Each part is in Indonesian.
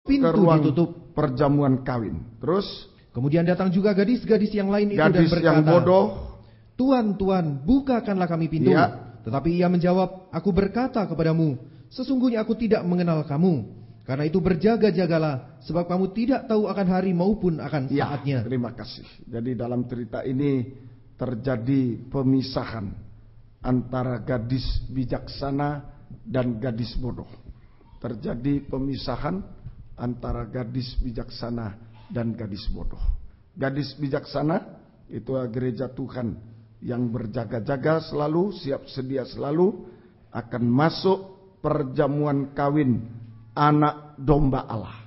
pintu ke ruang ditutup. perjamuan kawin. Terus Kemudian datang juga gadis-gadis yang lain itu gadis dan yang berkata, bodoh, Tuan, Tuan, bukakanlah kami pintu. Ya. Tetapi ia menjawab, Aku berkata kepadamu, sesungguhnya aku tidak mengenal kamu. Karena itu berjaga-jagalah, sebab kamu tidak tahu akan hari maupun akan ya, saatnya. terima kasih. Jadi dalam cerita ini terjadi pemisahan antara gadis bijaksana dan gadis bodoh. Terjadi pemisahan antara gadis bijaksana dan gadis bodoh. Gadis bijaksana itu gereja Tuhan yang berjaga-jaga selalu, siap sedia selalu akan masuk perjamuan kawin anak domba Allah.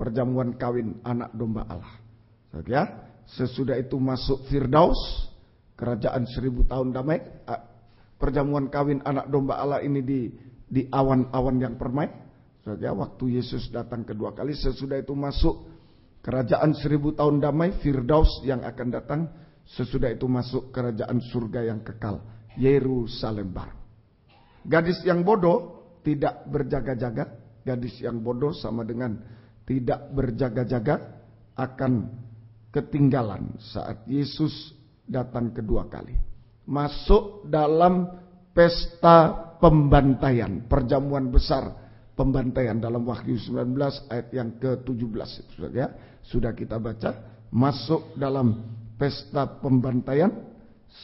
Perjamuan kawin anak domba Allah. Ya, sesudah itu masuk Firdaus, kerajaan 1000 tahun damai. Perjamuan kawin anak domba Allah ini di awan-awan yang permai. Ya, waktu Yesus datang kedua kali, sesudah itu masuk kerajaan 1000 tahun damai, Firdaus yang akan datang. Sesudah itu masuk kerajaan surga yang kekal, Yerusalem baru. Gadis yang bodoh tidak berjaga-jaga. Gadis yang bodoh sama dengan tidak berjaga-jaga akan ketinggalan saat Yesus datang kedua kali. Masuk dalam pesta pembantaian, perjamuan besar pembantaian dalam Wahyu 19 ayat yang ke-17. Sudah kita baca, masuk dalam pesta pembantaian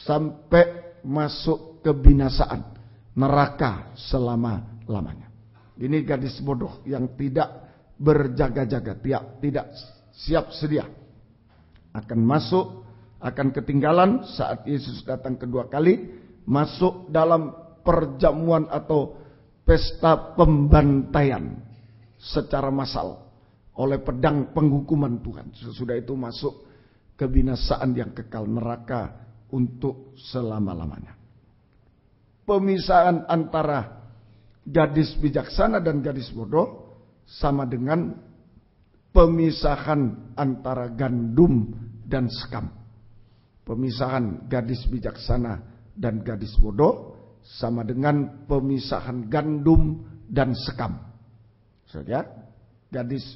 sampai masuk kebinasaan, neraka selama-lamanya. Ini gadis bodoh yang tidak berjaga-jaga, tidak siap sedia. Akan masuk, akan ketinggalan saat Yesus datang kedua kali, masuk dalam perjamuan atau pesta pembantaian secara massal oleh pedang penghukuman Tuhan. Sesudah itu masuk kebinasaan yang kekal, neraka untuk selama-lamanya. Pemisahan antara gadis bijaksana dan gadis bodoh sama dengan pemisahan antara gandum dan sekam. Pemisahan gadis bijaksana dan gadis bodoh sama dengan pemisahan gandum dan sekam. Saja, gadis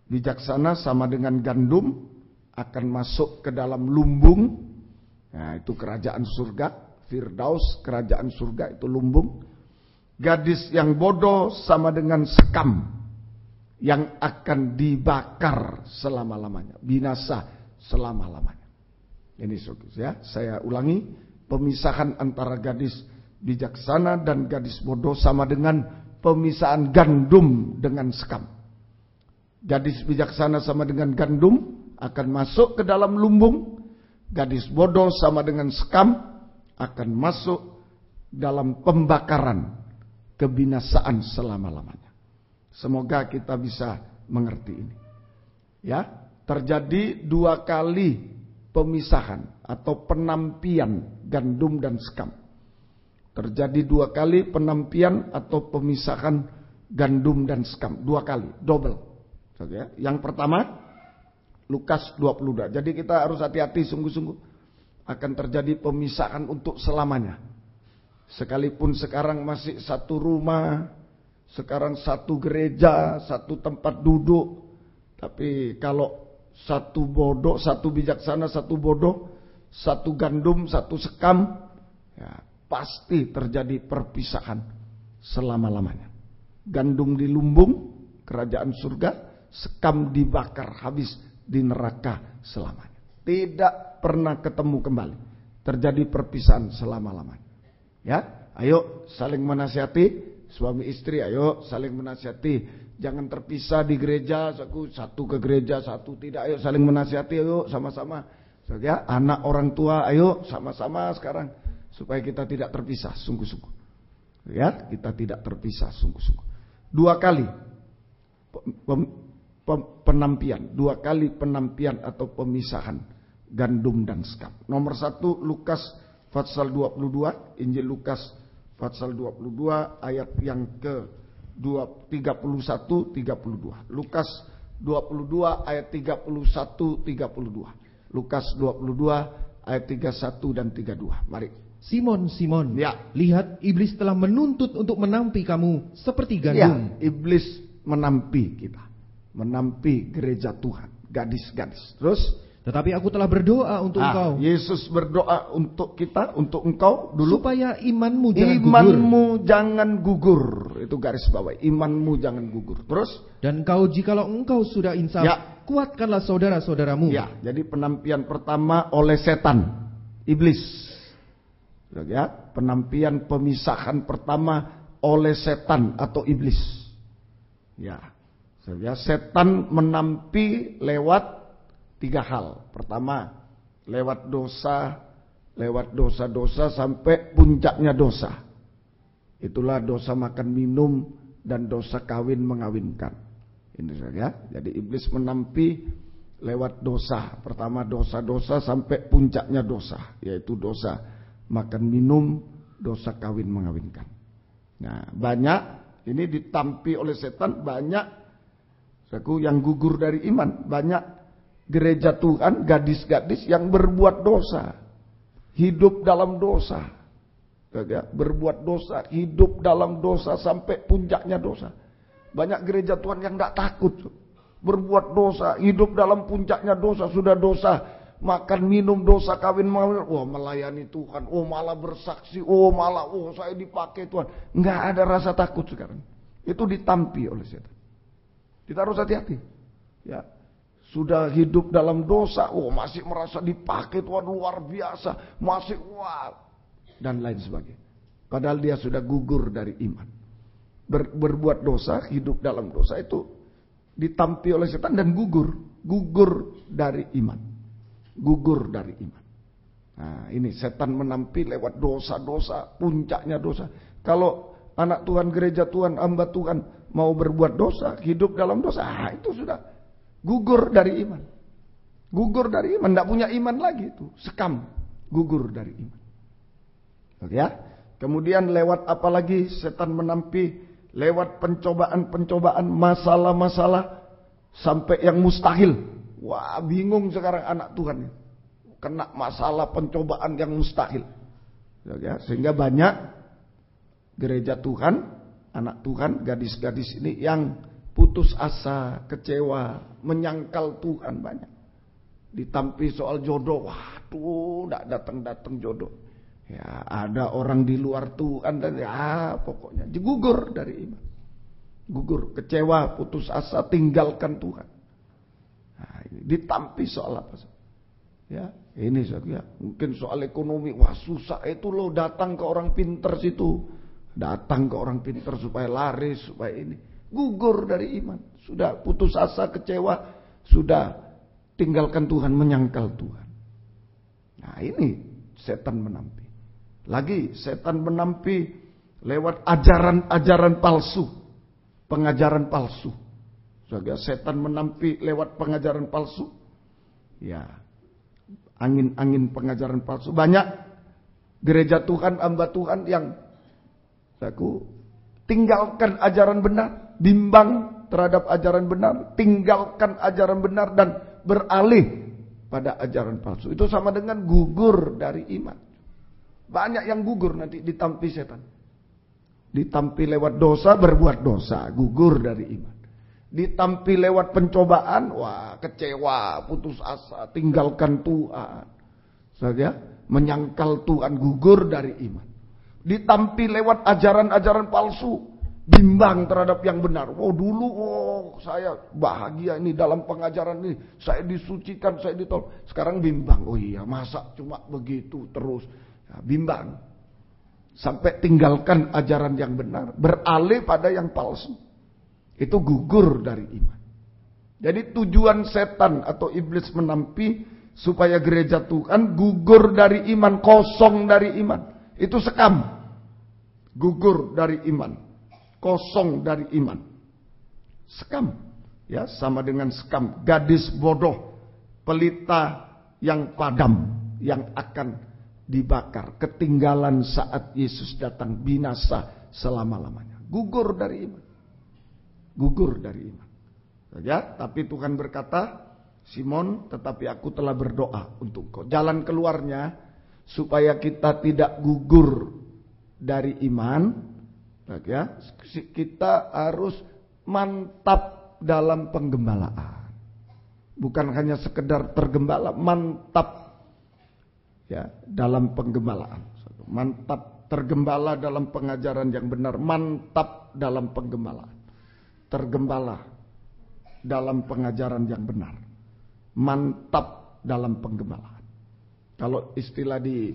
bijaksana sama dengan gandum akan masuk ke dalam lumbung. Nah, itu kerajaan surga, Firdaus, kerajaan surga itu lumbung. Gadis yang bodoh sama dengan sekam yang akan dibakar selama-lamanya, binasa selama-lamanya. Ini ya, saya ulangi, pemisahan antara gadis bijaksana dan gadis bodoh sama dengan pemisahan gandum dengan sekam. Gadis bijaksana sama dengan gandum akan masuk ke dalam lumbung, gadis bodoh sama dengan sekam akan masuk dalam pembakaran, kebinasaan selama-lamanya. Semoga kita bisa mengerti ini. Ya, terjadi 2 kali pemisahan atau penampian gandum dan sekam. Terjadi 2 kali penampian atau pemisahan gandum dan sekam. 2 kali, double. Yang pertama, Lukas 22. Jadi kita harus hati-hati sungguh-sungguh. Akan terjadi pemisahan untuk selamanya. Sekalipun sekarang masih satu rumah, sekarang satu gereja, satu tempat duduk. Tapi kalau satu bodoh, satu bijaksana, satu bodoh, satu gandum, satu sekam, ya, pasti terjadi perpisahan selama-lamanya. Gandum di lumbung, kerajaan surga, sekam dibakar habis di neraka selamanya. Tidak pernah ketemu kembali. Terjadi perpisahan selama-lamanya. Ya, ayo saling menasihati, suami istri, ayo saling menasihati. Jangan terpisah di gereja, satu ke gereja, satu tidak. Ayo saling menasihati, ayo sama-sama. Ya, anak orang tua, ayo sama-sama sekarang supaya kita tidak terpisah sungguh-sungguh. Ya, kita tidak terpisah sungguh-sungguh. 2 kali penampian, 2 kali penampian atau pemisahan gandum dan sekam. Nomor 1 Lukas pasal 22, Injil Lukas pasal 22 ayat yang ke 31-32. Lukas 22 ayat 31-32. Lukas 22 ayat 31 dan 32. Mari. Simon, Simon, Ya. lihat iblis telah menuntut untuk menampi kamu seperti Ya, gandum. iblis menampi kita. menampi gereja Tuhan, gadis-gadis. Terus, tetapi aku telah berdoa untuk engkau. Yesus berdoa untuk kita, untuk engkau dulu. Supaya imanmu jangan gugur. Imanmu jangan gugur. Itu garis bawah. Imanmu jangan gugur. Terus. Dan jikalau engkau sudah insaf, kuatkanlah saudara-saudaramu. Ya, jadi penampian pertama oleh setan, iblis. Ya, penampian pemisahan pertama oleh setan atau iblis. Ya, setan menampi lewat 3 hal. Pertama, lewat dosa sampai puncaknya dosa. Itulah dosa makan minum dan dosa kawin mengawinkan. Ini saja. Jadi iblis menampi lewat dosa. Pertama dosa sampai puncaknya dosa, yaitu dosa makan minum, dosa kawin mengawinkan. Nah, banyak ini ditampi oleh setan, banyak yang gugur dari iman, banyak gereja Tuhan, gadis-gadis yang berbuat dosa, hidup dalam dosa, berbuat dosa, hidup dalam dosa sampai puncaknya dosa. Banyak gereja Tuhan yang tidak takut, berbuat dosa, hidup dalam puncaknya dosa, sudah dosa, makan minum dosa, kawin melayani Tuhan, malah bersaksi, saya dipakai Tuhan, nggak ada rasa takut sekarang. Itu ditampi oleh setan. Kita harus hati-hati, ya. Sudah hidup dalam dosa, masih merasa dipakai Tuhan luar biasa, masih dan lain sebagainya. Padahal dia sudah gugur dari iman. Berbuat dosa, hidup dalam dosa itu ditampi oleh setan dan gugur dari iman. Gugur dari iman. Nah, ini setan menampi lewat dosa-dosa, puncaknya dosa. Kalau anak Tuhan, gereja Tuhan, hamba Tuhan mau berbuat dosa, hidup dalam dosa, itu sudah gugur dari iman. Gugur dari iman. Tidak punya iman lagi itu. Sekam. Gugur dari iman. Oke ya. Kemudian lewat apa lagi setan menampi? Lewat pencobaan-pencobaan, masalah-masalah. Sampai yang mustahil. Wah, bingung sekarang anak Tuhan. Kena masalah pencobaan yang mustahil. Oke ya. Sehingga banyak gereja Tuhan, anak Tuhan, gadis-gadis ini yang putus asa, kecewa, menyangkal Tuhan banyak. Ditampi soal jodoh, waduh, tidak datang-datang jodoh. Ya, ada orang di luar Tuhan dan pokoknya gugur dari iman. Gugur, kecewa, putus asa, tinggalkan Tuhan. Nah, ini ditampi soal apa? Ya, ini ya, mungkin soal ekonomi, susah itu loh, datang ke orang pinter situ. Datang ke orang pinter supaya laris, supaya ini. Gugur dari iman. Sudah putus asa, kecewa. Sudah tinggalkan Tuhan, menyangkal Tuhan. Nah, ini setan menampi. Lagi setan menampi lewat ajaran-ajaran palsu. Pengajaran palsu. Setan menampi lewat pengajaran palsu. Ya, angin-angin pengajaran palsu. Banyak gereja Tuhan, hamba Tuhan yang tinggalkan ajaran benar, bimbang terhadap ajaran benar, tinggalkan ajaran benar dan beralih pada ajaran palsu. Itu sama dengan gugur dari iman. Banyak yang gugur nanti ditampi setan. Ditampi lewat dosa, berbuat dosa, gugur dari iman. Ditampi lewat pencobaan, kecewa, putus asa, tinggalkan Tuhan. Saja menyangkal Tuhan, gugur dari iman. Ditampi lewat ajaran-ajaran palsu, bimbang terhadap yang benar. Dulu saya bahagia ini dalam pengajaran ini, saya disucikan, saya ditolong. Sekarang bimbang, masa cuma begitu terus. Ya, bimbang. Sampai tinggalkan ajaran yang benar, beralih pada yang palsu. Itu gugur dari iman. Jadi tujuan setan atau iblis menampi supaya gereja Tuhan gugur dari iman, kosong dari iman. Itu sekam. Gugur dari iman, kosong dari iman. Sekam, ya, sama dengan sekam, gadis bodoh, pelita yang padam, yang akan dibakar, ketinggalan saat Yesus datang, binasa selama-lamanya. Gugur dari iman. Gugur dari iman. Ya, tapi Tuhan berkata, Simon, tetapi aku telah berdoa untuk kau. Jalan keluarnya supaya kita tidak gugur dari iman, ya, kita harus mantap dalam penggembalaan. Bukan hanya sekedar tergembala, mantap ya dalam penggembalaan. Mantap tergembala dalam pengajaran yang benar, mantap dalam penggembalaan. Tergembala dalam pengajaran yang benar, mantap dalam penggembalaan. Kalau istilah di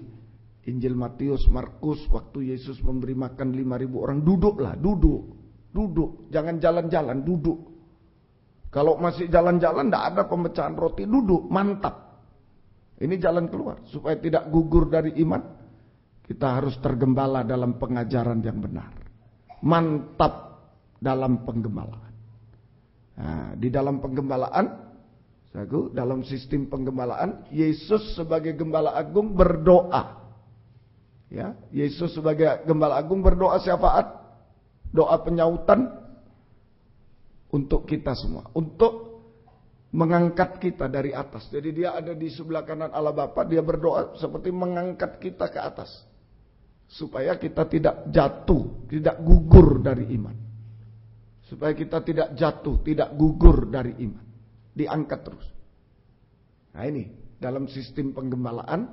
Injil Matius, Markus, waktu Yesus memberi makan 5.000 orang, duduklah, duduk, jangan jalan-jalan, duduk. Kalau masih jalan-jalan, tidak ada pemecahan roti, duduk, mantap. Ini jalan keluar, supaya tidak gugur dari iman. Kita harus tergembala dalam pengajaran yang benar, mantap dalam penggembalaan. Nah, di dalam penggembalaan, dalam sistem penggembalaan, Yesus sebagai Gembala Agung berdoa. Ya, Yesus sebagai Gembala Agung berdoa syafaat, doa penyautan untuk kita semua, untuk mengangkat kita dari atas. Jadi dia ada di sebelah kanan Allah Bapa, dia berdoa seperti mengangkat kita ke atas, supaya kita tidak jatuh, tidak gugur dari iman. Supaya kita tidak jatuh, tidak gugur dari iman. Diangkat terus. Nah ini, dalam sistem penggembalaan,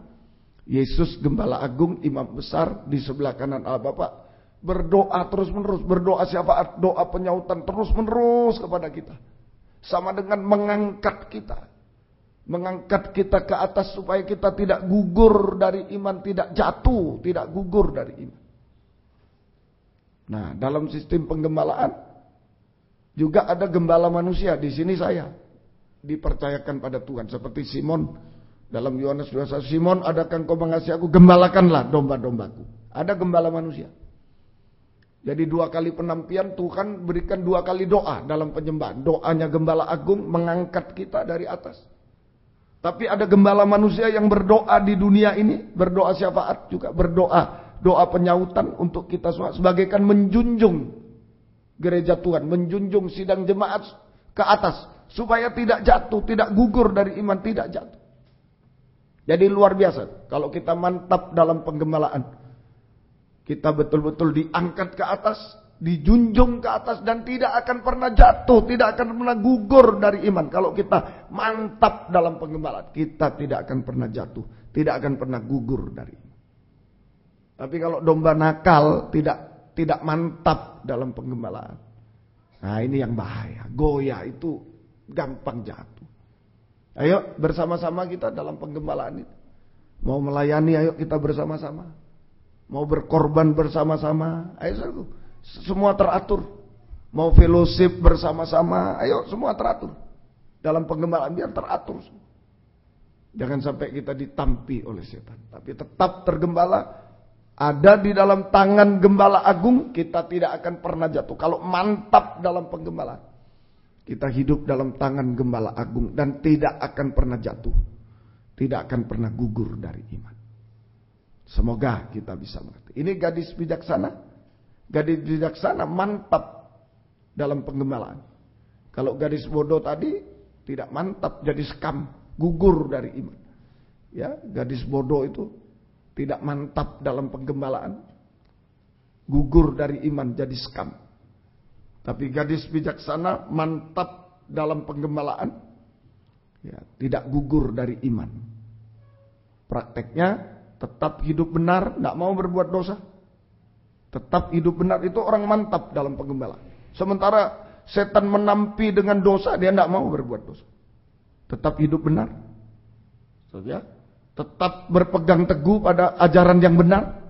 Yesus Gembala Agung, Imam Besar di sebelah kanan Allah Bapa, berdoa terus menerus, berdoa syafaat, doa penyautan terus menerus kepada kita. Sama dengan mengangkat kita. Mengangkat kita ke atas supaya kita tidak gugur dari iman, tidak jatuh, tidak gugur dari iman. Nah, dalam sistem penggembalaan juga ada gembala manusia. Di sini saya dipercayakan pada Tuhan, seperti Simon dalam Yohanes 21, Simon, adakah engkau mengasihi aku? Gembalakanlah domba-dombaku. Ada gembala manusia. Jadi 2 kali penampian Tuhan berikan 2 kali doa dalam penyembahan. Doanya Gembala Agung mengangkat kita dari atas. Tapi ada gembala manusia yang berdoa di dunia ini, berdoa syafaat juga, berdoa, doa penyautan untuk kita semua, sebagaikan menjunjung gereja Tuhan, menjunjung sidang jemaat ke atas, supaya tidak jatuh, tidak gugur dari iman, tidak jatuh. Jadi luar biasa kalau kita mantap dalam penggembalaan. Kita betul-betul diangkat ke atas, dijunjung ke atas, dan tidak akan pernah jatuh, tidak akan pernah gugur dari iman. Kalau kita mantap dalam penggembalaan, kita tidak akan pernah jatuh, tidak akan pernah gugur dari iman. Tapi kalau domba nakal, tidak mantap dalam penggembalaan, nah ini yang bahaya. Goyah itu gampang jatuh. Ayo bersama-sama kita dalam penggembalaan itu. Mau melayani, ayo kita bersama-sama. Mau berkorban bersama-sama, ayo semua teratur. Mau fellowship bersama-sama, ayo semua teratur. Dalam penggembalaan biar teratur. Jangan sampai kita ditampi oleh setan, tapi tetap tergembala. Ada di dalam tangan Gembala Agung, kita tidak akan pernah jatuh. Kalau mantap dalam penggembalaan, kita hidup dalam tangan Gembala Agung dan tidak akan pernah jatuh, tidak akan pernah gugur dari iman. Semoga kita bisa mengerti. Ini gadis bijaksana. Gadis bijaksana mantap dalam penggembalaan. Kalau gadis bodoh tadi tidak mantap, jadi skam, gugur dari iman. Ya, gadis bodoh itu tidak mantap dalam penggembalaan, gugur dari iman, jadi skam. Tapi gadis bijaksana mantap dalam penggembalaan, ya, tidak gugur dari iman. Prakteknya tetap hidup benar, tidak mau berbuat dosa. Tetap hidup benar, itu orang mantap dalam penggembalaan. Sementara setan menampi dengan dosa, dia tidak mau berbuat dosa. Tetap hidup benar. Ya. Tetap berpegang teguh pada ajaran yang benar.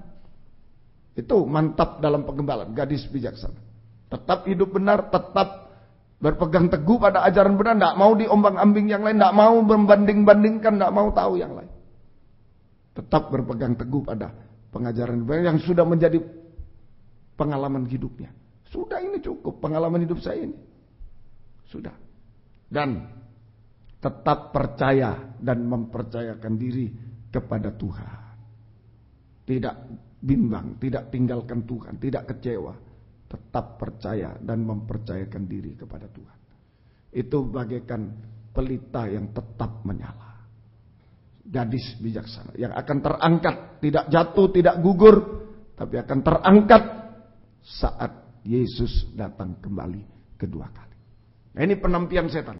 Itu mantap dalam penggembalaan, gadis bijaksana. Tetap hidup benar, tetap berpegang teguh pada ajaran benar, tidak mau diombang-ambing yang lain, tidak mau membanding-bandingkan, tidak mau tahu yang lain. Tetap berpegang teguh pada pengajaran benar yang sudah menjadi pengalaman hidupnya. Sudah, ini cukup pengalaman hidup saya ini. Sudah. Dan tetap percaya dan mempercayakan diri kepada Tuhan. Tidak bimbang, tidak tinggalkan Tuhan, tidak kecewa. Tetap percaya dan mempercayakan diri kepada Tuhan. Itu bagaikan pelita yang tetap menyala. Gadis bijaksana yang akan terangkat, tidak jatuh, tidak gugur, tapi akan terangkat saat Yesus datang kembali kedua kali. Nah, ini penampian setan.